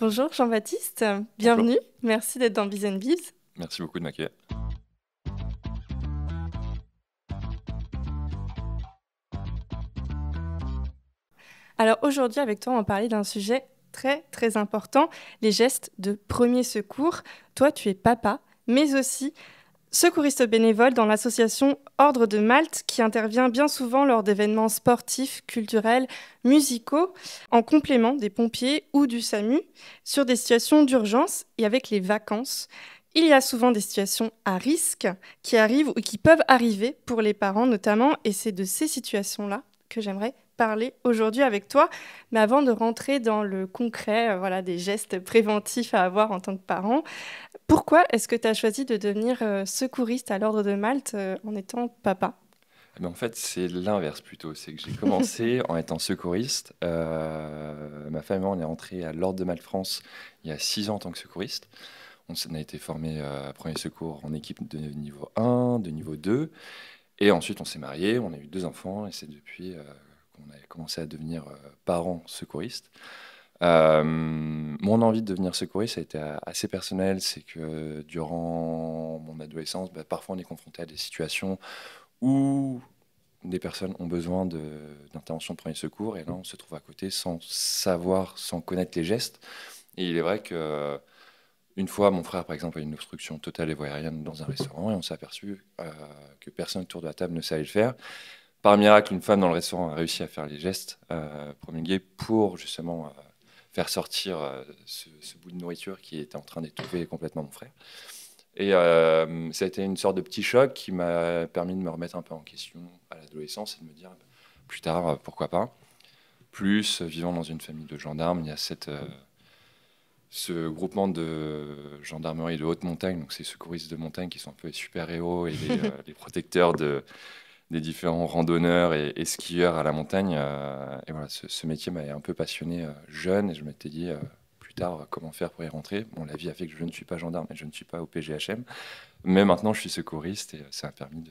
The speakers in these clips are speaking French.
Bonjour Jean-Baptiste, Bonjour, bienvenue, merci d'être dans Biz and Biz. merci beaucoup de m'accueillir. Alors aujourd'hui avec toi on va parler d'un sujet très très important, les gestes de premier secours. Toi tu es papa, mais aussi secouriste bénévole dans l'association Ordre de Malte qui intervient bien souvent lors d'événements sportifs, culturels, musicaux, en complément des pompiers ou du SAMU, sur des situations d'urgence et avec les vacances. Il y a souvent des situations à risque qui arrivent ou qui peuvent arriver pour les parents notamment, et c'est de ces situations-là que j'aimerais parler aujourd'hui avec toi. Mais avant de rentrer dans le concret, voilà, des gestes préventifs à avoir en tant que parent, pourquoi est-ce que tu as choisi de devenir secouriste à l'Ordre de Malte en étant papa? En fait, c'est l'inverse plutôt. C'est que j'ai commencé en étant secouriste. Ma femme et moi, on est rentré à l'Ordre de Malte France il y a 6 ans en tant que secouriste. On a été formé à premier secours en équipe de niveau 1, de niveau 2. Et ensuite, on s'est mariés, on a eu 2 enfants. Et c'est depuis qu'on a commencé à devenir parents secouristes. Mon envie de devenir secouriste, ça a été assez personnel. C'est que durant mon adolescence, parfois on est confronté à des situations où des personnes ont besoin d'intervention de premier secours, et là on se trouve à côté sans savoir, sans connaître les gestes. Et il est vrai que une fois, mon frère par exemple a eu une obstruction totale et voie aérienne dans un restaurant, et on s'est aperçu que personne autour de la table ne savait le faire. Par miracle, une femme dans le restaurant a réussi à faire les gestes promulgués pour justement faire sortir ce bout de nourriture qui était en train d'étouffer complètement mon frère. Et ça a été une sorte de petit choc qui m'a permis de me remettre un peu en question à l'adolescence et de me dire plus tard, pourquoi pas. Plus, vivant dans une famille de gendarmes, il y a ce groupement de gendarmerie de haute montagne, donc ces secouristes de montagne qui sont un peu les super-héros et les protecteurs des différents randonneurs et skieurs à la montagne. Et voilà, ce métier m'avait un peu passionné jeune, et je m'étais dit plus tard comment faire pour y rentrer. Bon, la vie a fait que je ne suis pas gendarme et je ne suis pas au PGHM. Mais maintenant, je suis secouriste, et ça m'a permis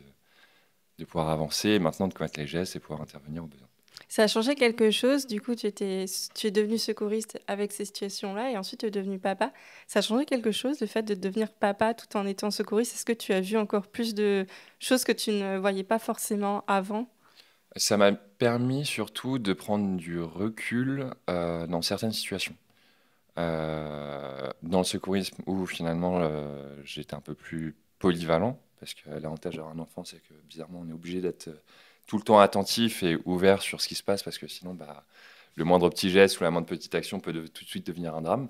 de pouvoir avancer et maintenant de connaître les gestes et pouvoir intervenir au besoin. Ça a changé quelque chose, du coup tu es devenu secouriste avec ces situations-là et ensuite tu es devenu papa. Ça a changé quelque chose, le fait de devenir papa tout en étant secouriste? Est-ce que tu as vu encore plus de choses que tu ne voyais pas forcément avant? Ça m'a permis surtout de prendre du recul dans certaines situations. Dans le secourisme, où finalement j'étais un peu plus polyvalent, parce que l'avantage d'avoir un enfant, c'est que bizarrement on est obligé d'être tout le temps attentif et ouvert sur ce qui se passe, parce que sinon le moindre petit geste ou la moindre petite action peut tout de suite devenir un drame.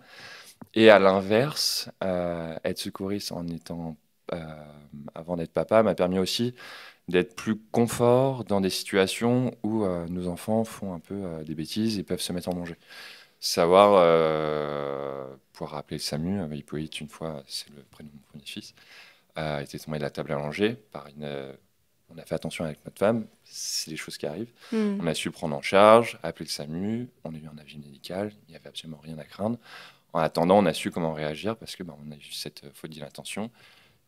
Et à l'inverse, être secouriste en étant avant d'être papa m'a permis aussi d'être plus confort dans des situations où nos enfants font un peu des bêtises et peuvent se mettre en danger. Savoir pouvoir rappeler le SAMU, Hippolyte, une fois, c'est le prénom de mon premier fils, était tombé de la table à langer on a fait attention avec notre femme, c'est des choses qui arrivent. Hmm. On a su le prendre en charge, appeler le SAMU, on a eu un avis médical, il n'y avait absolument rien à craindre. En attendant, on a su comment réagir parce que on a eu cette faute d'inattention.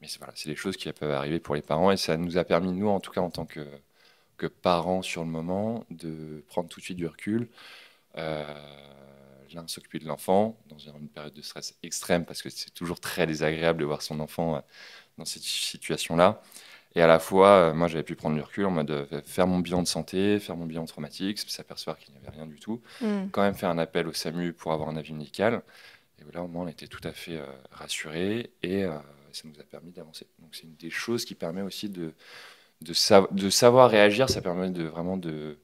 Mais voilà, c'est des choses qui peuvent arriver pour les parents, et ça nous a permis, nous, en tout cas en tant que parents sur le moment, de prendre tout de suite du recul. Euh, L'un s'occuper de l'enfant dans une période de stress extrême, parce que c'est toujours très désagréable de voir son enfant dans cette situation-là. Et à la fois, moi, j'avais pu prendre du recul en mode faire mon bilan de santé, faire mon bilan traumatique, s'apercevoir qu'il n'y avait rien du tout, Hmm. quand même faire un appel au SAMU pour avoir un avis médical. Et là, au moins, on était tout à fait rassurés, et ça nous a permis d'avancer. Donc, c'est une des choses qui permet aussi de savoir réagir. Ça permet de-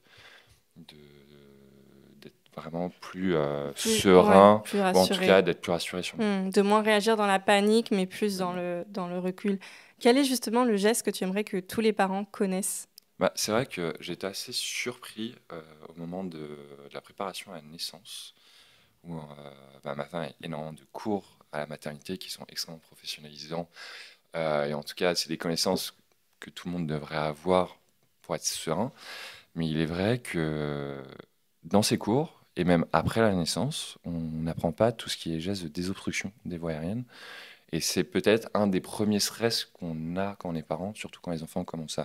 d'être vraiment plus Ouais, serein, plus ou en tout cas rassuré. d'être plus rassuré sur le moment. De moins réagir dans la panique, mais plus dans Exactement. dans le recul. Quel est justement le geste que tu aimerais que tous les parents connaissent? C'est vrai que j'étais assez surpris au moment de la préparation à la naissance, où ma femme a énormément de cours à la maternité qui sont extrêmement professionnalisants. Et en tout cas, c'est des connaissances que tout le monde devrait avoir pour être serein. Mais il est vrai que dans ces cours, et même après la naissance, on n'apprend pas tout ce qui est geste de désobstruction des voies aériennes. Et c'est peut-être un des premiers stress qu'on a quand on est parent, surtout quand les enfants commencent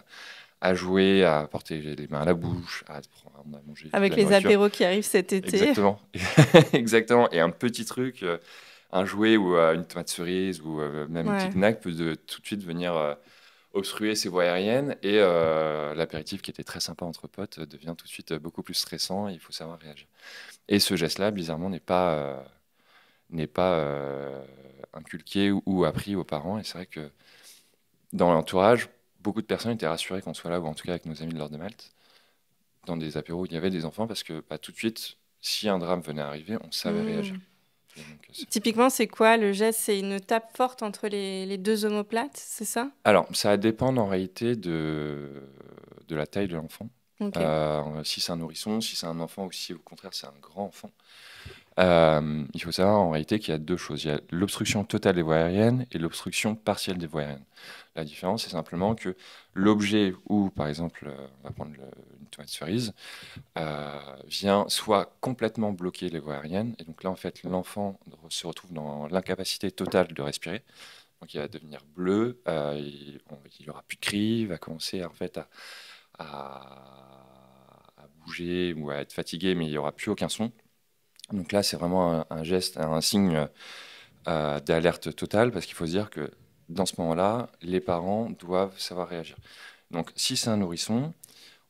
à jouer, à porter les mains à la bouche, à prendre à manger de Avec la les nourriture. apéros qui arrivent cet été. Exactement. Exactement. Et un petit truc, un jouet ou une tomate cerise ou même une Ouais. petite nappe peut tout de suite venir obstruer ses voies aériennes et l'apéritif qui était très sympa entre potes devient tout de suite beaucoup plus stressant et il faut savoir réagir. Et ce geste-là, bizarrement, n'est pas inculqué ou appris aux parents. Et c'est vrai que dans l'entourage, beaucoup de personnes étaient rassurées qu'on soit là, ou en tout cas avec nos amis de l'Ordre de Malte, dans des apéros où il y avait des enfants, parce que bah, tout de suite, si un drame venait à arriver, on savait réagir. Hmm. Et donc, Typiquement, c'est quoi le geste? C'est une tape forte entre les deux omoplates, c'est ça? Alors, ça va dépendre en réalité de la taille de l'enfant. Ok. Si c'est un nourrisson, si c'est un enfant ou si au contraire c'est un grand enfant. Il faut savoir en réalité qu'il y a deux choses. Il y a l'obstruction totale des voies aériennes et l'obstruction partielle des voies aériennes. La différence, c'est simplement que l'objet où, par exemple, on va prendre une tomate cerise, vient soit complètement bloquer les voies aériennes, et donc là, en fait, l'enfant se retrouve dans l'incapacité totale de respirer. Donc il va devenir bleu, il n'y aura plus de cris, il va commencer en fait à bouger ou à être fatigué, mais il n'y aura plus aucun son. Donc là, c'est vraiment un geste, un signe d'alerte totale, parce qu'il faut se dire que dans ce moment-là, les parents doivent savoir réagir. Donc si c'est un nourrisson,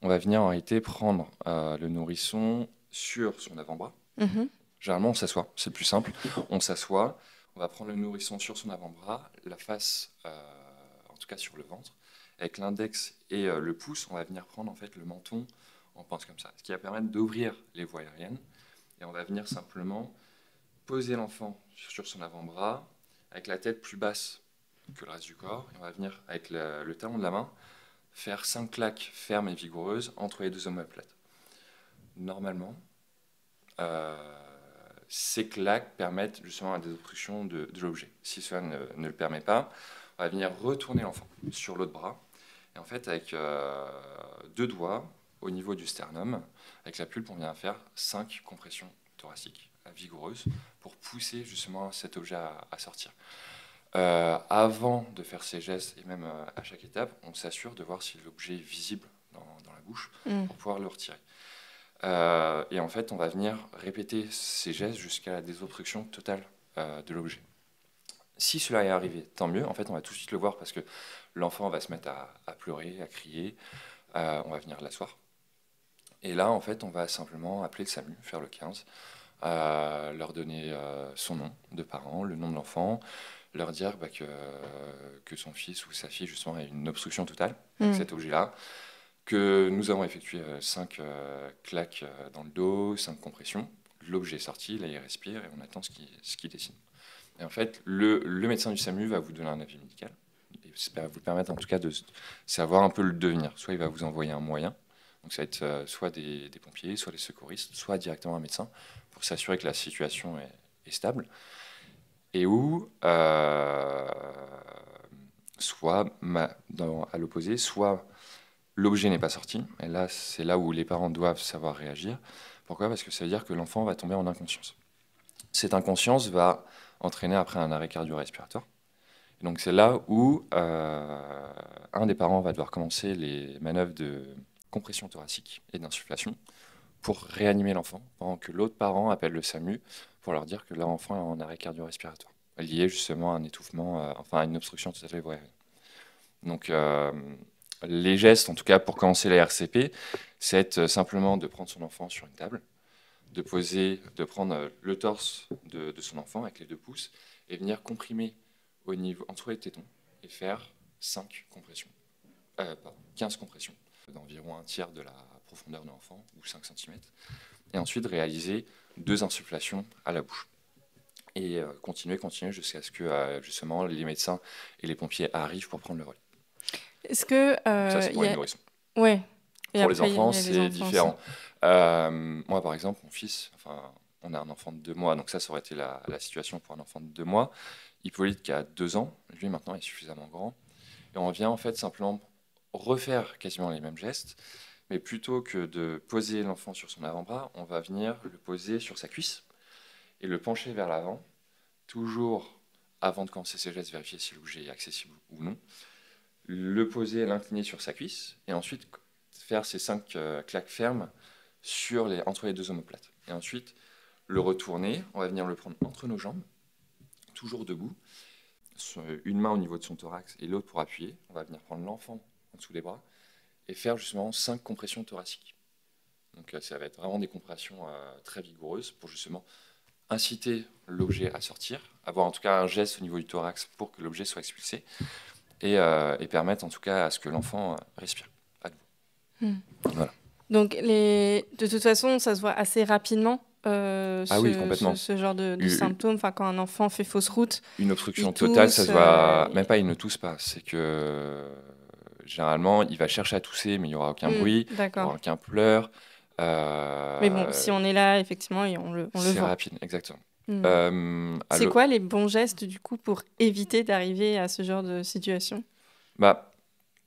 on va venir en réalité prendre le nourrisson sur son avant-bras. Mhm. Généralement, on s'assoit, c'est le plus simple. On s'assoit, on va prendre le nourrisson sur son avant-bras, la face, en tout cas sur le ventre. Avec l'index et le pouce, on va venir prendre en fait le menton, on pense comme ça, ce qui va permettre d'ouvrir les voies aériennes. Et on va venir simplement poser l'enfant sur son avant-bras, avec la tête plus basse que le reste du corps. Et on va venir, avec le talon de la main, faire 5 claques fermes et vigoureuses entre les deux omoplates. Normalement, euh, ces claques permettent justement la désobstruction de l'objet. Si cela ne le permet pas, on va venir retourner l'enfant sur l'autre bras. Et en fait, avec deux doigts au niveau du sternum, avec la pulpe, on vient faire 5 compressions thoraciques vigoureuses pour pousser justement cet objet à sortir. Avant de faire ces gestes, et même à chaque étape, on s'assure de voir si l'objet est visible dans la bouche Mm. pour pouvoir le retirer. Et en fait, on va venir répéter ces gestes jusqu'à la désobstruction totale de l'objet. Si cela est arrivé, tant mieux. En fait, on va tout de suite le voir parce que l'enfant va se mettre à pleurer, à crier. On va venir l'asseoir. Et là, en fait, on va simplement appeler le SAMU, faire le 15, leur donner son nom de parent, le nom de l'enfant, leur dire bah, que son fils ou sa fille, justement, a une obstruction totale avec Mm. cet objet-là, que nous avons effectué 5 claques dans le dos, 5 compressions. L'objet est sorti, là il respire et on attend ce qui dessine. Et en fait, le médecin du SAMU va vous donner un avis médical et ça va vous permettre en tout cas de savoir un peu le devenir. Soit il va vous envoyer un moyen, donc ça va être soit des pompiers, soit des secouristes, soit directement un médecin pour s'assurer que la situation est stable. Et où, soit à l'opposé, soit l'objet n'est pas sorti, et là, c'est là où les parents doivent savoir réagir. Pourquoi? Parce que ça veut dire que l'enfant va tomber en inconscience. Cette inconscience va entraîner après un arrêt cardio-respiratoire. Et donc c'est là où un des parents va devoir commencer les manœuvres de compression thoracique et d'insufflation pour réanimer l'enfant, pendant que l'autre parent appelle le SAMU pour leur dire que leur enfant est en arrêt cardio-respiratoire, lié justement à un étouffement, enfin à une obstruction totale des voies aériennes. Donc les gestes, en tout cas pour commencer la RCP, c'est simplement de prendre son enfant sur une table, de prendre le torse de son enfant avec les 2 pouces et venir comprimer au niveau, entre les tétons et faire 5 compressions, 15 compressions d'environ un tiers de la profondeur de l'enfant ou 5 cm. Et ensuite réaliser 2 insufflations à la bouche. Et continuer jusqu'à ce que justement les médecins et les pompiers arrivent pour prendre le relais. Est-ce que Ça, c'est pour les y a... nourrissons. Ouais. Et Pour les après, il enfants, y a les c'est enfants aussi. différent. Moi, par exemple, mon fils, enfin, on a un enfant de 2 mois, donc ça aurait été la situation pour un enfant de 2 mois. Hippolyte, qui a 2 ans, lui, maintenant, est suffisamment grand. Et on vient, en fait, simplement refaire quasiment les mêmes gestes, mais plutôt que de poser l'enfant sur son avant-bras, on va venir le poser sur sa cuisse et le pencher vers l'avant, toujours, avant de commencer ses gestes, vérifier si l'objet est accessible ou non. le poser, l'incliner sur sa cuisse, et ensuite faire ces 5 claques fermes entre les deux omoplates. Et ensuite, le retourner, on va venir le prendre entre nos jambes, toujours debout, une main au niveau de son thorax et l'autre pour appuyer. On va venir prendre l'enfant en dessous des bras et faire justement 5 compressions thoraciques. Donc ça va être vraiment des compressions très vigoureuses pour justement inciter l'objet à sortir, avoir en tout cas un geste au niveau du thorax pour que l'objet soit expulsé et permettre en tout cas à ce que l'enfant respire à nouveau. Voilà. Donc de toute façon, ça se voit assez rapidement. Oui, complètement. Ce genre de symptômes, enfin quand un enfant fait fausse route, une obstruction totale, ça se voit. Même pas, il ne tousse pas. C'est que généralement, il va chercher à tousser, mais il n'y aura aucun bruit, il n'y aura aucun pleur. Mais bon, si on est là, effectivement, on le voit. C'est rapide, exactement. C'est quoi les bons gestes du coup pour éviter d'arriver à ce genre de situation?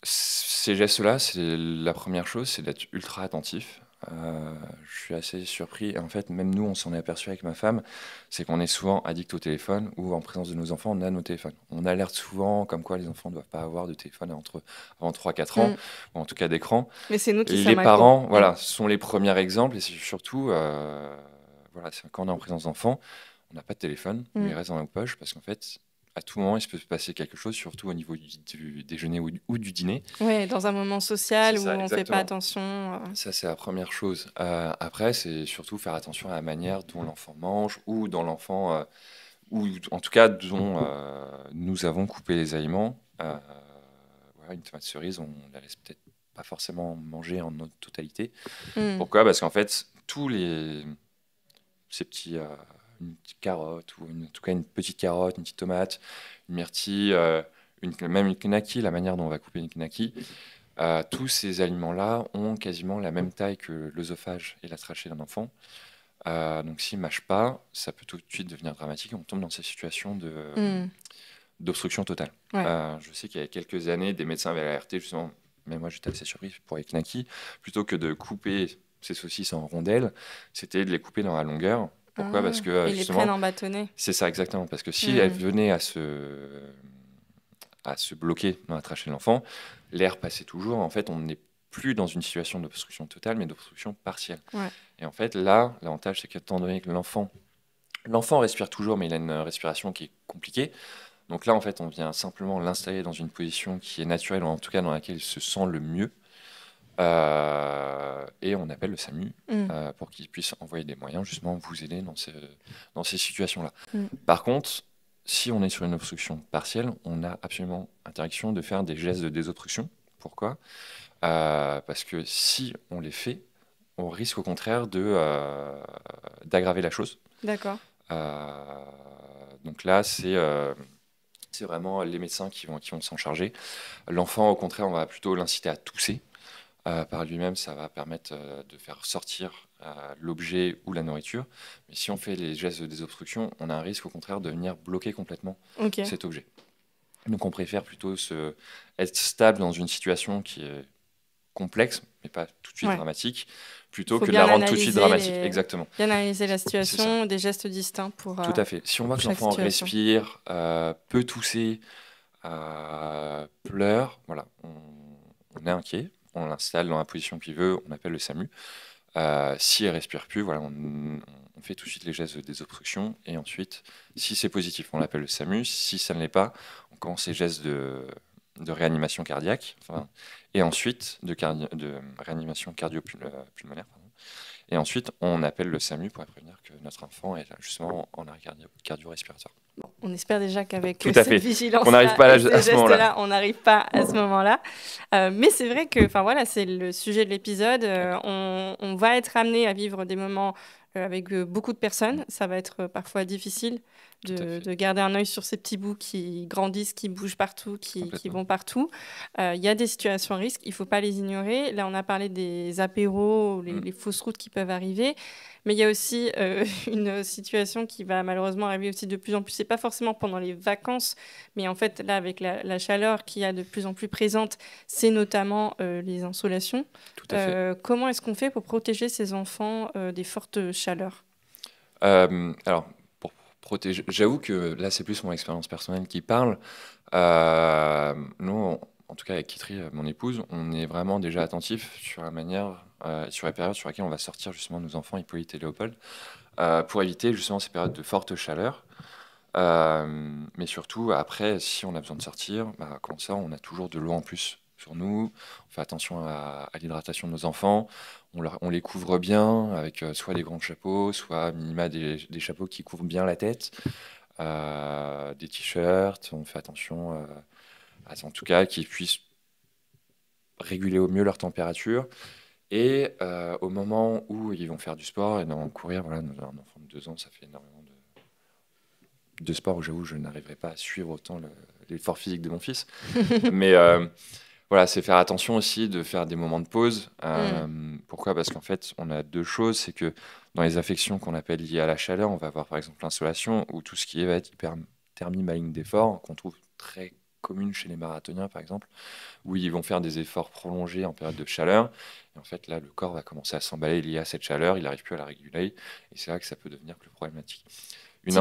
Ces gestes-là, c'est la première chose, c'est d'être ultra attentif. Je suis assez surpris. En fait, même nous, on s'en est aperçu avec ma femme, c'est qu'on est souvent addict au téléphone ou en présence de nos enfants, on a nos téléphones. On alerte souvent comme quoi les enfants ne doivent pas avoir de téléphone avant 3-4 ans, ou en tout cas d'écran. Mais c'est nous qui Les parents sont les premiers exemples et c'est surtout, quand on est en présence d'enfants, on n'a pas de téléphone, on les reste dans nos poches parce qu'en fait, à tout moment, il peut se passer quelque chose, surtout au niveau du déjeuner ou du dîner. Oui, dans un moment social où on ne fait pas attention. Ça, c'est la première chose. Après, c'est surtout faire attention à la manière dont l'enfant mange ou dont l'enfant, ou en tout cas dont nous avons coupé les aliments. Une tomate cerise, on ne la laisse peut-être pas forcément manger en totalité. Pourquoi ? Parce qu'en fait, ces petits... une petite carotte, ou en tout cas une petite carotte, une petite tomate, une myrtille, même une knaki, la manière dont on va couper une knaki. Tous ces aliments-là ont quasiment la même taille que l'œsophage et la trachée d'un enfant. Donc s'ils ne mâchent pas, ça peut tout de suite devenir dramatique et on tombe dans ces situations d'obstruction totale. Ouais. Je sais qu'il y a quelques années, des médecins avaient alerté justement, mais moi j'étais assez surpris pour les knaki, plutôt que de couper ces saucisses en rondelles, c'était de les couper dans la longueur. Pourquoi ? Parce que ils les prennent en bâtonnet. C'est ça, exactement. Parce que si elle venait à se bloquer dans la trachée de l'enfant, l'air passait toujours. En fait, on n'est plus dans une situation d'obstruction totale, mais d'obstruction partielle. Ouais. Et en fait, là, l'avantage, c'est qu'étant donné que l'enfant respire toujours, mais il a une respiration qui est compliquée. Donc là, en fait, on vient simplement l'installer dans une position qui est naturelle, ou en tout cas dans laquelle il se sent le mieux. Et on appelle le SAMU pour qu'il puisse envoyer des moyens justement vous aider dans ces situations-là. Par contre, si on est sur une obstruction partielle, on a absolument interdiction de faire des gestes de désobstruction. Pourquoi ? Parce que si on les fait, on risque au contraire d'aggraver la chose. D'accord. Donc là, c'est vraiment les médecins qui vont s'en charger. L'enfant, au contraire, on va plutôt l'inciter à tousser. Par lui-même, ça va permettre de faire sortir l'objet ou la nourriture. Mais si on fait les gestes de désobstruction, on a un risque au contraire de venir bloquer complètement cet objet. Donc on préfère plutôt être stable dans une situation qui est complexe, mais pas tout de suite dramatique, plutôt que de la rendre tout de suite dramatique. Exactement. Bien analyser la situation, des gestes distincts pour tout à fait. Si on voit que l'enfant respire, peut tousser, pleure, voilà, on est inquiet. On l'installe dans la position qu'il veut, on appelle le SAMU. Si elle ne respire plus, voilà, on fait tout de suite les gestes de désobstruction. Et ensuite, si c'est positif, on l'appelle le SAMU. Si ça ne l'est pas, on commence les gestes de réanimation cardiaque. Et ensuite, de réanimation cardio-pulmonaire. Et ensuite, on appelle le SAMU pour prévenir que notre enfant est justement en arrêt cardio-respiratoire. Bon, on espère déjà qu'avec cette vigilance, on n'arrive pas à ce moment-là. On n'arrive pas à ce moment-là. Mais c'est vrai que, c'est le sujet de l'épisode. On va être amené à vivre des moments avec beaucoup de personnes. Ça va être parfois difficile de garder un œil sur ces petits bouts qui grandissent, qui bougent partout, qui vont partout. Il y a des situations à risque, il ne faut pas les ignorer. Là, on a parlé des apéros, les fausses routes qui peuvent arriver. Mais il y a aussi une situation qui va malheureusement arriver aussi de plus en plus. Ce n'est pas forcément pendant les vacances, mais en fait, là, avec la chaleur qui est de plus en plus présente, c'est notamment les insolations. Tout à fait. Comment est-ce qu'on fait pour protéger ces enfants des fortes chaleurs ? Alors, pour protéger, j'avoue que là, c'est plus mon expérience personnelle qui parle. Nous, en tout cas avec Kitry, mon épouse, on est vraiment déjà attentif sur la manière, sur les périodes sur lesquelles on va sortir justement nos enfants, Hippolyte et Léopold, pour éviter justement ces périodes de forte chaleur. Mais surtout, après, si on a besoin de sortir, bah, comme ça, on a toujours de l'eau en plus sur nous. On fait attention à l'hydratation de nos enfants. On les couvre bien avec soit des grands chapeaux, soit à minima des chapeaux qui couvrent bien la tête, des t-shirts. On fait attention, en tout cas, qu'ils puissent réguler au mieux leur température. Et au moment où ils vont faire du sport et dans courir, voilà, un enfant de 2 ans, ça fait énormément de sport où j'avoue je n'arriverai pas à suivre autant l'effort physique de mon fils. Mais voilà, c'est faire attention aussi de faire des moments de pause. Pourquoi? Parce qu'en fait, on a 2 choses. C'est que dans les affections qu'on appelle liées à la chaleur, on va avoir par exemple l'insolation ou tout ce qui va être hyperthermie maligne d'effort, qu'on trouve très commune chez les marathoniens par exemple, où ils vont faire des efforts prolongés en période de chaleur. Et en fait, là, le corps va commencer à s'emballer lié à cette chaleur, il n'arrive plus à la réguler. Et c'est là que ça peut devenir plus problématique.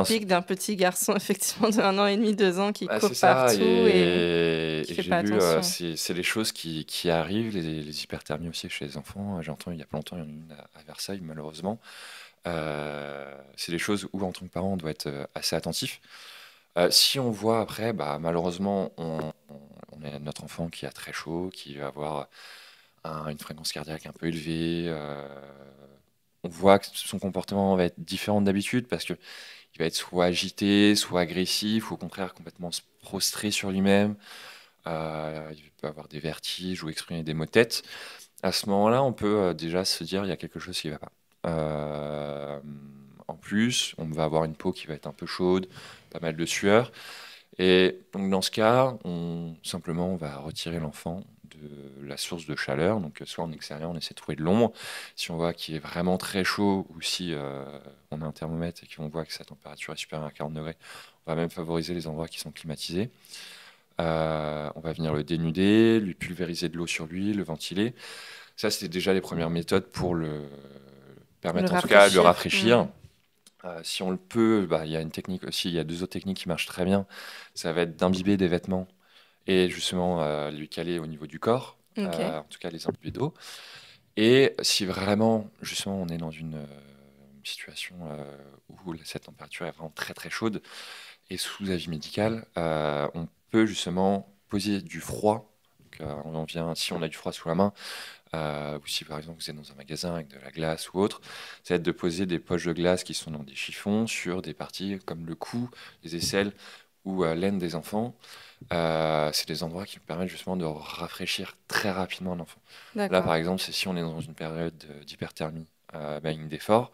Typique d'un petit garçon, effectivement, de 1 an et demi, 2 ans, qui court C'est ça, partout et et qui fait j'ai pas vu, attention. c'est les choses qui arrivent, les hyperthermies aussi chez les enfants. J'ai entendu il y a pas longtemps, il y en a une à Versailles, malheureusement. C'est des choses où, en tant que parent, on doit être assez attentif. Si on voit après, bah, malheureusement, on a notre enfant qui a très chaud, qui va avoir une fréquence cardiaque un peu élevée. On voit que son comportement va être différent d'habitude parce que il va être soit agité, soit agressif, ou au contraire complètement se prostrer sur lui-même. Il peut avoir des vertiges ou exprimer des maux de tête. À ce moment-là, on peut déjà se dire il y a quelque chose qui ne va pas. Euh, En plus, on va avoir une peau qui va être un peu chaude, pas mal de sueur. Et donc dans ce cas, simplement on va retirer l'enfant de la source de chaleur. Donc soit en extérieur, on essaie de trouver de l'ombre. Si on voit qu'il est vraiment très chaud ou si on a un thermomètre et qu'on voit que sa température est supérieure à 40 degrés, on va même favoriser les endroits qui sont climatisés. On va venir le dénuder, lui pulvériser de l'eau sur lui, le ventiler. Ça, c'était déjà les premières méthodes pour le Le permettre en tout cas de le rafraîchir. rafraîchir. Si on le peut, bah, il y a une technique aussi, il y a 2 autres techniques qui marchent très bien. Ça va être d'imbiber des vêtements et justement lui caler au niveau du corps, Ok. en tout cas les imbiber d'eau. Et si vraiment, justement, on est dans une situation où cette température est vraiment très très chaude et sous avis médical, on peut justement poser du froid. Donc, si on a du froid sous la main, ou si par exemple vous êtes dans un magasin avec de la glace ou autre, ça va être de poser des poches de glace qui sont dans des chiffons sur des parties comme le cou, les aisselles ou l'aine des enfants. C'est des endroits qui permettent justement de rafraîchir très rapidement un enfant. Là, D'accord. par exemple, c'est si on est dans une période d'hyperthermie maligne d'effort.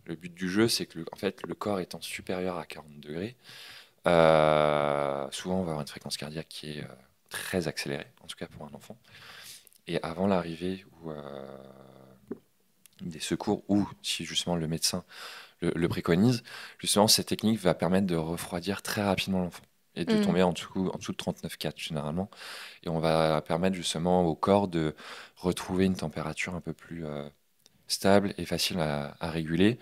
Le but du jeu, c'est que en fait, le corps étant supérieur à 40 degrés, souvent on va avoir une fréquence cardiaque qui est très accélérée, en tout cas pour un enfant. Et avant l'arrivée des secours, ou si justement le médecin le préconise, justement cette technique va permettre de refroidir très rapidement l'enfant et de Hmm. tomber en dessous de 39,4 généralement. Et on va permettre justement au corps de retrouver une température un peu plus stable et facile à réguler.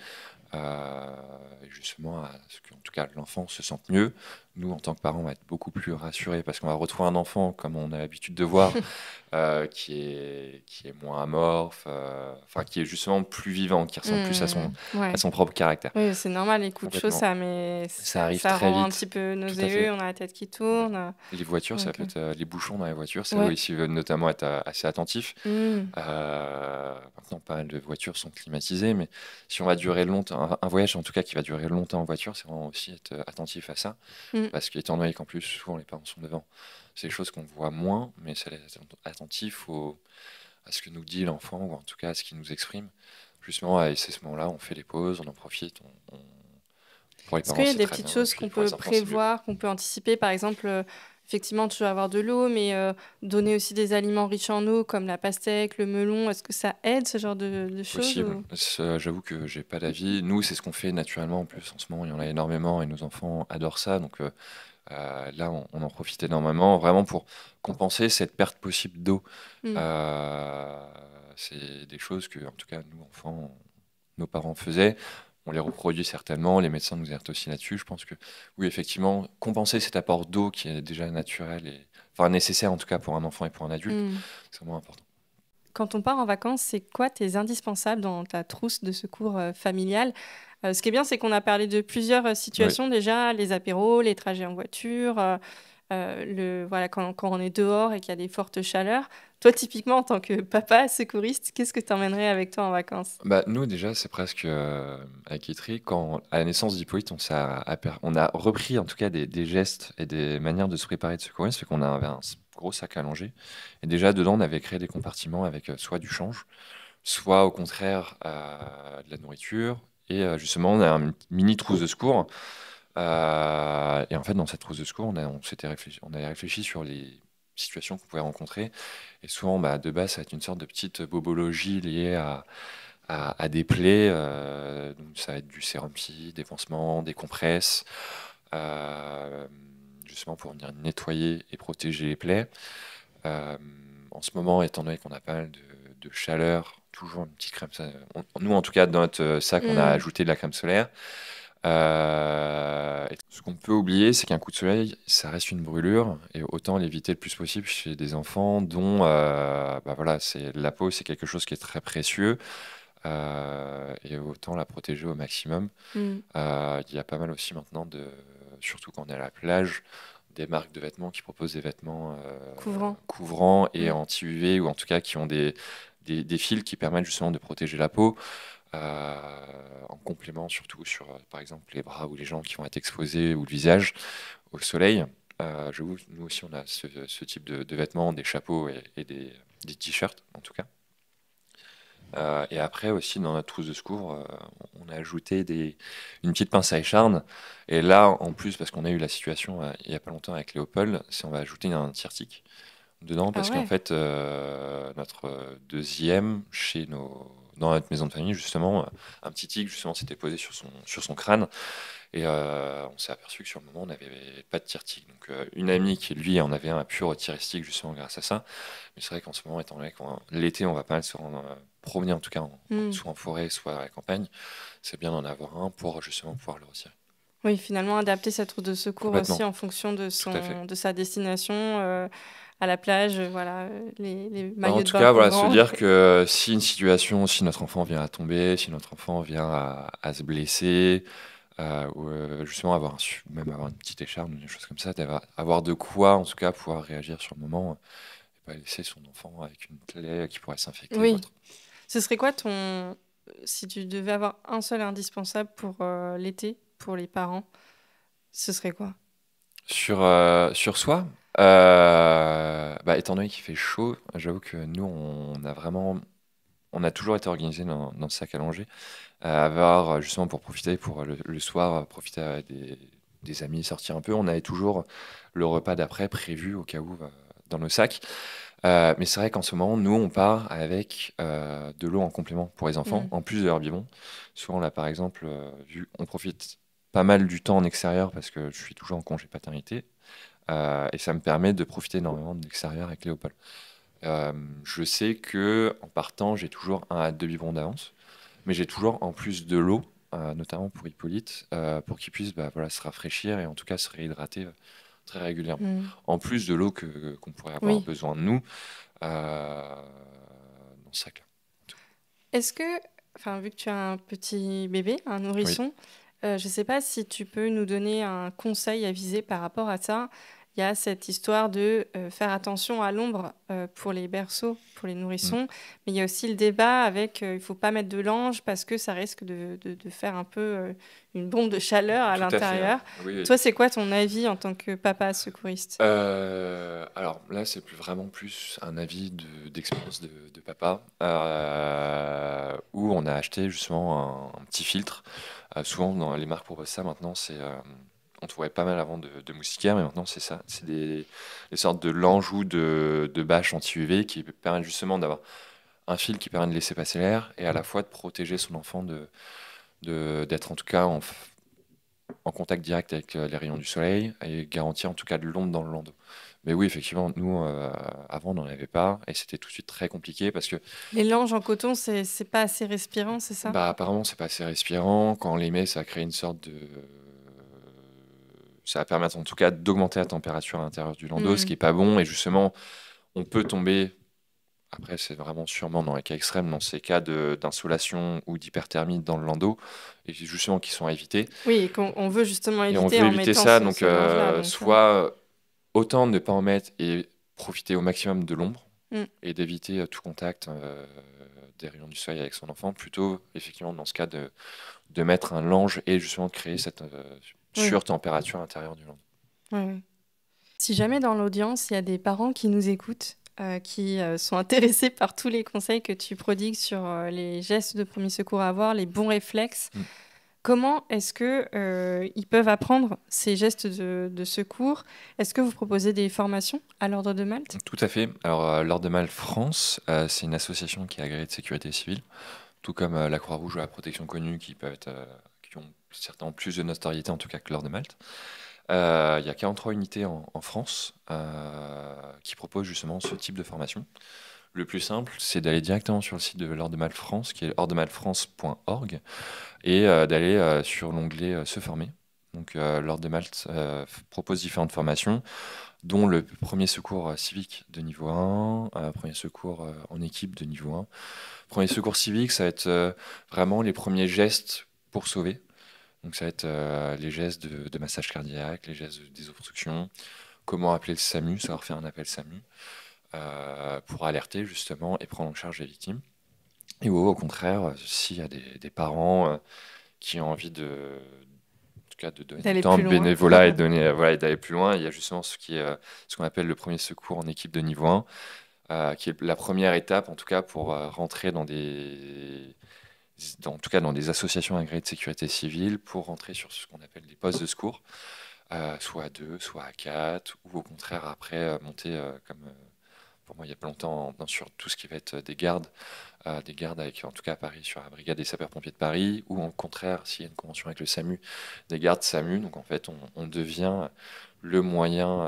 Et justement à ce que, en tout cas, l'enfant se sente mieux. Nous, en tant que parents, on va être beaucoup plus rassurés parce qu'on va retrouver un enfant comme on a l'habitude de voir, qui est moins amorphe, enfin qui est justement plus vivant, qui ressemble plus à Ouais. son propre caractère. Oui, c'est normal, les coups de chaud, Complètement. ça, mais Ça arrive ça très rend un petit vite, peu tout à fait. nauséeux, on a la tête qui Ouais. tourne. Les voitures, ça Donc, peut être les bouchons dans les voitures, ça doit ouais. aussi notamment être assez attentif. Hmm. Maintenant, pas mal de voitures sont climatisées, mais si on va durer longtemps, un voyage en tout cas qui va durer longtemps en voiture, c'est vraiment aussi être attentif à ça, Hmm. parce qu'étant donné qu'en plus, souvent les parents sont devant, c'est des choses qu'on voit moins, mais c'est être attentif à ce que nous dit l'enfant, ou en tout cas à ce qu'il nous exprime. Justement, et c'est ce moment-là, on fait les pauses, on en profite. Pour les Est-ce parents, qu'il y a c'est des très petites bien, et choses puis qu'on pour peut les enfants, c'est mieux. prévoir, qu'on peut anticiper? Par exemple, effectivement, toujours avoir de l'eau, mais donner aussi des aliments riches en eau, comme la pastèque, le melon. Est-ce que ça aide, ce genre de choses Possible. ou... J'avoue que j'ai pas d'avis. Nous, c'est ce qu'on fait naturellement. En plus, en ce moment, il y en a énormément et nos enfants adorent ça. Donc là, on en profite énormément, vraiment pour compenser cette perte possible d'eau. Hmm. C'est des choses que, en tout cas, nous, enfants, nos parents faisaient. on les reproduit certainement, les médecins nous alertent aussi là-dessus. Je pense que oui, effectivement, compenser cet apport d'eau qui est déjà naturel et enfin nécessaire en tout cas pour un enfant et pour un adulte, Mm. c'est vraiment important. Quand on part en vacances, c'est quoi tes indispensables dans ta trousse de secours familiale? Ce qui est bien, c'est qu'on a parlé de plusieurs Oui. situations déjà, les apéros, les trajets en voiture, voilà, quand on est dehors et qu'il y a des fortes chaleurs. Toi, typiquement, en tant que papa secouriste, qu'est-ce que tu emmènerais avec toi en vacances? Bah, nous, déjà, c'est presque avec Itri, quand à la naissance d'Hippolyte, on a repris en tout cas des gestes et des manières de se préparer de secourir, c'est qu'on avait un gros sac à langer. Et déjà, dedans, on avait créé des compartiments avec soit du change, soit au contraire de la nourriture. Et justement, on a une mini trousse de secours. Et en fait, dans cette trousse de secours, on avait réfléchi sur les situations qu'on pouvait rencontrer. Et souvent, bah, de base, ça va être une sorte de petite bobologie liée à des plaies. Donc ça va être du sérum psy, des pansements, des compresses, euh, justement pour venir nettoyer et protéger les plaies. Euh, En ce moment, étant donné qu'on a pas mal de chaleur, toujours une petite crème. Nous, en tout cas, dans notre sac, on a Hmm. ajouté de la crème solaire. Et ce qu'on peut oublier, c'est qu'un coup de soleil, ça reste une brûlure, et autant l'éviter le plus possible chez des enfants dont, bah voilà, la peau, c'est quelque chose qui est très précieux, et autant la protéger au maximum. Hmm. Il y a pas mal aussi maintenant surtout quand on est à la plage, des marques de vêtements qui proposent des vêtements Couvrant. couvrants et Hmm. anti-UV, ou en tout cas qui ont des fils qui permettent justement de protéger la peau. En complément surtout sur, par exemple, les bras ou les jambes qui vont être exposés, ou le visage au soleil. J'avoue que nous aussi, on a ce type de vêtements, des chapeaux et des t-shirts, en tout cas. Et après aussi, dans notre trousse de secours, on a ajouté une petite pince à écharde. Et là, en plus, parce qu'on a eu la situation il n'y a pas longtemps avec Léopold, on va ajouter un tire-tic dedans, Ah parce qu'en ouais. fait, notre deuxième, dans notre maison de famille, justement, un petit tic, justement, s'était posé sur son crâne. Et on s'est aperçu que sur le moment, on n'avait pas de tir-tic. Donc, une amie qui, lui, en avait un, a pu retirer ce tic, justement, grâce à ça. Mais c'est vrai qu'en ce moment, étant donné que l'été, on va pas mal se rendre, promener, en tout cas, Hmm. soit en forêt, soit à la campagne, c'est bien d'en avoir un pour, justement, pouvoir le retirer. Oui, finalement, adapter sa trousse de secours aussi Complètement, en fonction tout à fait. de sa destination, à la plage, voilà, les Bah, en maillots de tout bain cas, voilà, se couvrants. dire que si une situation, si notre enfant vient à tomber, si notre enfant vient à se blesser, ou justement même avoir une petite écharpe, des choses comme ça, avoir de quoi, en tout cas, pouvoir réagir sur le moment, et pas laisser son enfant avec une plaie qui pourrait s'infecter ou Oui. autre. Ce serait quoi si tu devais avoir un seul indispensable pour l'été, pour les parents, ce serait quoi? Sur soi, bah, étant donné qu'il fait chaud, j'avoue que nous, on a toujours été organisé dans ce sac à langer, à avoir justement pour profiter, pour le soir, profiter avec des amis, sortir un peu. On avait toujours le repas d'après prévu au cas où dans nos sacs. Mais c'est vrai qu'en ce moment, nous, on part avec de l'eau en complément pour les enfants, Hmm. en plus de leur biberon. Souvent, là, par exemple, on profite pas mal du temps en extérieur parce que je suis toujours en congé paternité. Et ça me permet de profiter énormément de l'extérieur avec Léopold. Euh, je sais que en partant, j'ai toujours 1 à 2 biberons d'avance, mais j'ai toujours en plus de l'eau, notamment pour Hippolyte, pour qu'il puisse bah, voilà, se rafraîchir et en tout cas se réhydrater très régulièrement. Hmm. En plus de l'eau qu'on pourrait avoir Oui. besoin de nous dans ce sac-là. Est-ce que, enfin, vu que tu as un petit bébé, un Oui. nourrisson, je ne sais pas si tu peux nous donner un conseil à viser par rapport à ça. Il y a cette histoire de faire attention à l'ombre pour les berceaux, pour les Mm. nourrissons, mais il y a aussi le débat avec il ne faut pas mettre de l'ange parce que ça risque de faire un peu une bombe de chaleur à Tout à fait, ouais. l'intérieur. Oui, Toi, c'est effectivement. quoi ton avis en tant que papa secouriste? Alors là, c'est vraiment plus un avis d'expérience de papa, où on a acheté justement un petit filtre. Souvent, dans les marques proposent ça maintenant. On trouvait pas mal avant de moustiquaires, mais maintenant c'est ça. C'est des sortes de langes ou de bâches anti-UV qui permettent justement d'avoir un fil qui permet de laisser passer l'air et à la fois de protéger son enfant d'être en tout cas en contact direct avec les rayons du soleil et garantir en tout cas de l'ombre dans le landau. Mais oui, effectivement, nous, avant, on n'en avait pas et c'était tout de suite très compliqué parce que Les langes en coton, c'est pas assez respirant, c'est ça? bah, apparemment, c'est pas assez respirant. Quand on les met, ça crée une sorte de. Ça va permettre en tout cas d'augmenter la température à l'intérieur du landau, ce qui Hmm. est pas bon. Et justement, on peut tomber. Après, c'est vraiment sûrement dans les cas extrêmes, dans ces cas d'insolation ou d'hyperthermie dans le landau, et justement qui sont à éviter. Oui, et qu'on on veut justement Et on éviter veut en éviter mettant ça, donc ce linge-là. soit autant ne pas en mettre et profiter au maximum de l'ombre Hmm. et d'éviter tout contact des rayons du soleil avec son enfant, plutôt effectivement dans ce cas de mettre un lange et justement de créer cette Oui, surtempérature intérieure du landau. oui, oui. Si jamais dans l'audience, il y a des parents qui nous écoutent, qui sont intéressés par tous les conseils que tu prodigues sur les gestes de premier secours à avoir, les bons réflexes, Mm. comment est-ce que ils peuvent apprendre ces gestes de secours? Est-ce que vous proposez des formations à l'Ordre de Malte? Tout à fait. Alors, l'Ordre de Malte France, c'est une association qui est agréée de sécurité civile, tout comme la Croix-Rouge ou la Protection connue, qui ont certainement plus de notoriété en tout cas que l'Ordre de Malte. Il y a 43 unités en France qui proposent justement ce type de formation. Le plus simple, c'est d'aller directement sur le site de l'Ordre de Malte France, qui est ordredemaltefrance.org, et d'aller sur l'onglet Se former. Donc, l'Ordre de Malte propose différentes formations, dont le premier secours civique de niveau 1, premier secours en équipe de niveau 1. Premier secours civique, ça va être vraiment les premiers gestes pour sauver. Donc ça va être les gestes de massage cardiaque, les gestes de désobstruction, comment appeler le SAMU, savoir faire un appel SAMU, pour alerter justement et prendre en charge les victimes. Et au contraire, s'il y a des parents qui ont envie en tout cas de donner du D'aller temps plus de loin. bénévolat et voilà, et d'aller plus loin, il y a justement ce qu'on appelle le premier secours en équipe de niveau 1, qui est la première étape en tout cas pour rentrer en tout cas dans des associations agréées de sécurité civile, pour rentrer sur ce qu'on appelle des postes de secours, soit à 2, soit à 4, ou au contraire après monter comme pour moi il y a pas longtemps sur tout ce qui va être des gardes avec en tout cas à Paris sur la brigade des sapeurs-pompiers de Paris, ou au contraire s'il y a une convention avec le SAMU, des gardes SAMU. Donc en fait on devient le moyen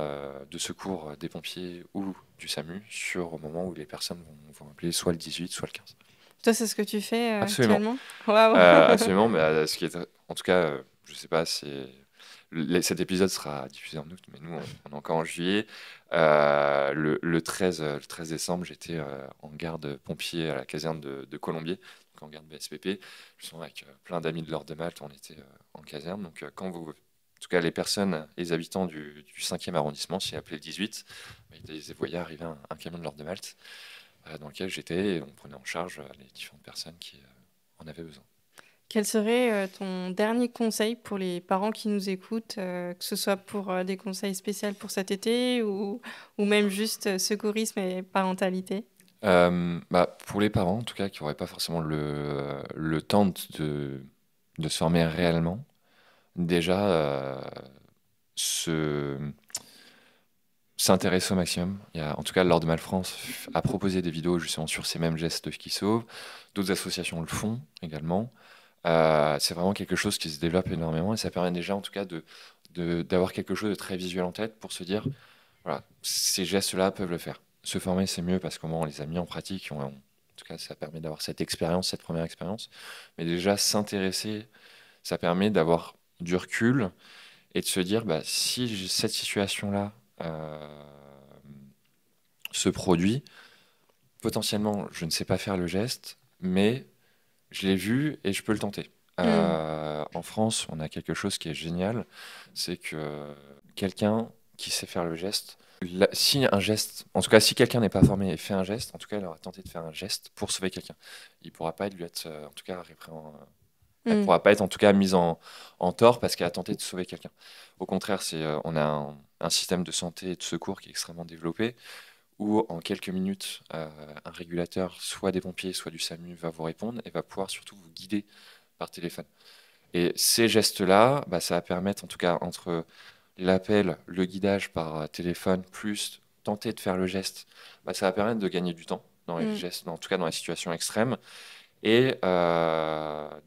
de secours des pompiers ou du SAMU au moment où les personnes vont appeler soit le 18, soit le 15. Toi, c'est ce que tu fais Absolument. actuellement? Waouh! Absolument, mais ce qui est, en tout cas, je sais pas, cet épisode sera diffusé en août, mais nous, on est encore en juillet. Le 13 décembre, j'étais en garde pompier à la caserne de Colombier, donc en garde BSPP. Justement, avec plein d'amis de l'Ordre de Malte, on était en caserne. Donc, en tout cas, les personnes, les habitants du 5e arrondissement, s'y appelé le 18, ils voyaient arriver un camion de l'Ordre de Malte dans lequel j'étais, et on prenait en charge les différentes personnes qui en avaient besoin. Quel serait ton dernier conseil pour les parents qui nous écoutent, que ce soit pour des conseils spéciaux pour cet été ou même juste secourisme et parentalité? Pour les parents, en tout cas, qui n'auraient pas forcément le temps de se former réellement, déjà, se, s'intéresser au maximum. En tout cas, l'Ordre de Malfrance a proposé des vidéos justement sur ces mêmes gestes qui sauvent. D'autres associations le font également. C'est vraiment quelque chose qui se développe énormément, et ça permet déjà, en tout cas, d'avoir quelque chose de très visuel en tête pour se dire, voilà, ces gestes-là peuvent le faire. Se former, c'est mieux parce qu'on les a mis en pratique. En tout cas, ça permet d'avoir cette expérience, cette première expérience. Mais déjà, s'intéresser, ça permet d'avoir du recul et de se dire, bah, si cette situation-là se produit, potentiellement, je ne sais pas faire le geste, mais je l'ai vu et je peux le tenter. Hmm. En France, on a quelque chose qui est génial, c'est que quelqu'un qui sait faire le geste, si un geste, en tout cas si quelqu'un n'est pas formé et fait un geste, en tout cas il aura tenté de faire un geste pour sauver quelqu'un. Il pourra pas lui être, en tout cas elle Hmm. pourra pas être en tout cas mise en tort parce qu'elle a tenté de sauver quelqu'un. Au contraire, on a un système de santé et de secours qui est extrêmement développé, où en quelques minutes, un régulateur, soit des pompiers, soit du SAMU, va vous répondre et va pouvoir surtout vous guider par téléphone. Et ces gestes-là, bah, ça va permettre, en tout cas, entre l'appel, le guidage par téléphone, plus tenter de faire le geste, bah, ça va permettre de gagner du temps dans les Hmm. gestes, en tout cas dans les situations extrêmes, et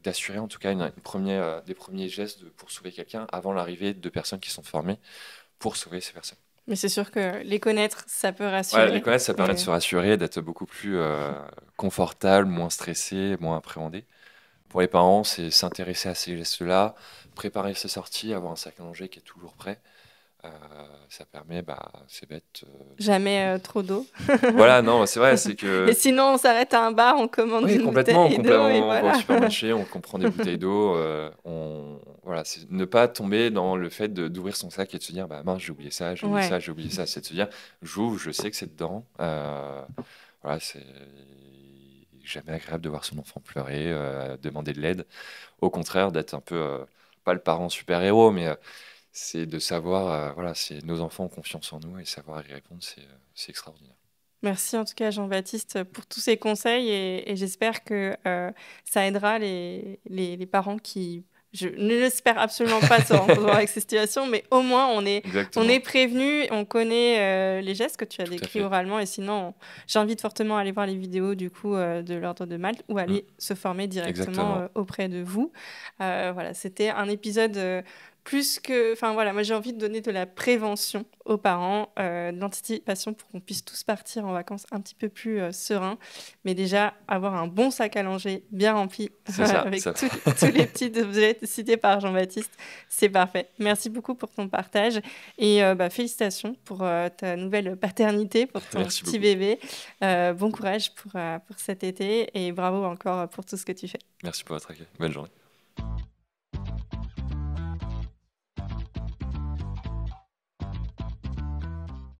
d'assurer en tout cas des premiers gestes pour sauver quelqu'un avant l'arrivée de personnes qui sont formées pour sauver ces personnes. Mais c'est sûr que les connaître, ça peut Ouais, les rassurer. connaître, ça permet de Et- se rassurer, d'être beaucoup plus confortable, moins stressé, moins appréhendé. Pour les parents, c'est s'intéresser à ces gestes-là, préparer ses sorties, avoir un sac à manger qui est toujours prêt. Euh, Ça permet, c'est bête. Jamais trop d'eau. Voilà, non, c'est vrai, c'est Et que. sinon, on s'arrête à un bar, on commande Oui, une complètement. bouteille d'eau et On va au voilà. supermarché, on prend des bouteilles d'eau. Voilà, c'est ne pas tomber dans le fait d'ouvrir son sac et de se dire, bah mince, j'ai oublié ça, j'ai oublié Ouais. ça, j'ai oublié ça. C'est de se dire, j'ouvre, je sais que c'est dedans. Voilà, c'est jamais agréable de voir son enfant pleurer, demander de l'aide. Au contraire, d'être un peu, pas le parent super-héros, mais c'est de savoir, voilà, nos enfants ont confiance en nous et savoir y répondre, c'est extraordinaire. Merci en tout cas Jean-Baptiste pour tous ces conseils et j'espère que ça aidera les parents qui, je ne l'espère absolument pas se rencontrer avec ces situations, mais au moins on est Exactement, prévenu, on connaît les gestes que tu as tout à décrits fait. oralement et sinon j'invite fortement à aller voir les vidéos du coup de l'Ordre de Malte ou Mm, aller se former directement exactement. auprès de vous. Voilà, c'était un épisode plus que, enfin voilà, moi j'ai envie de donner de la prévention aux parents, de l'anticipation pour qu'on puisse tous partir en vacances un petit peu plus serein. Mais déjà, avoir un bon sac à langer bien rempli C'est ça. avec tous les petits objets cités par Jean-Baptiste, c'est parfait. Merci beaucoup pour ton partage et félicitations pour ta nouvelle paternité, pour ton Merci petit beaucoup. bébé. Bon courage pour cet été et bravo encore pour tout ce que tu fais. Merci pour votre accueil. Bonne journée.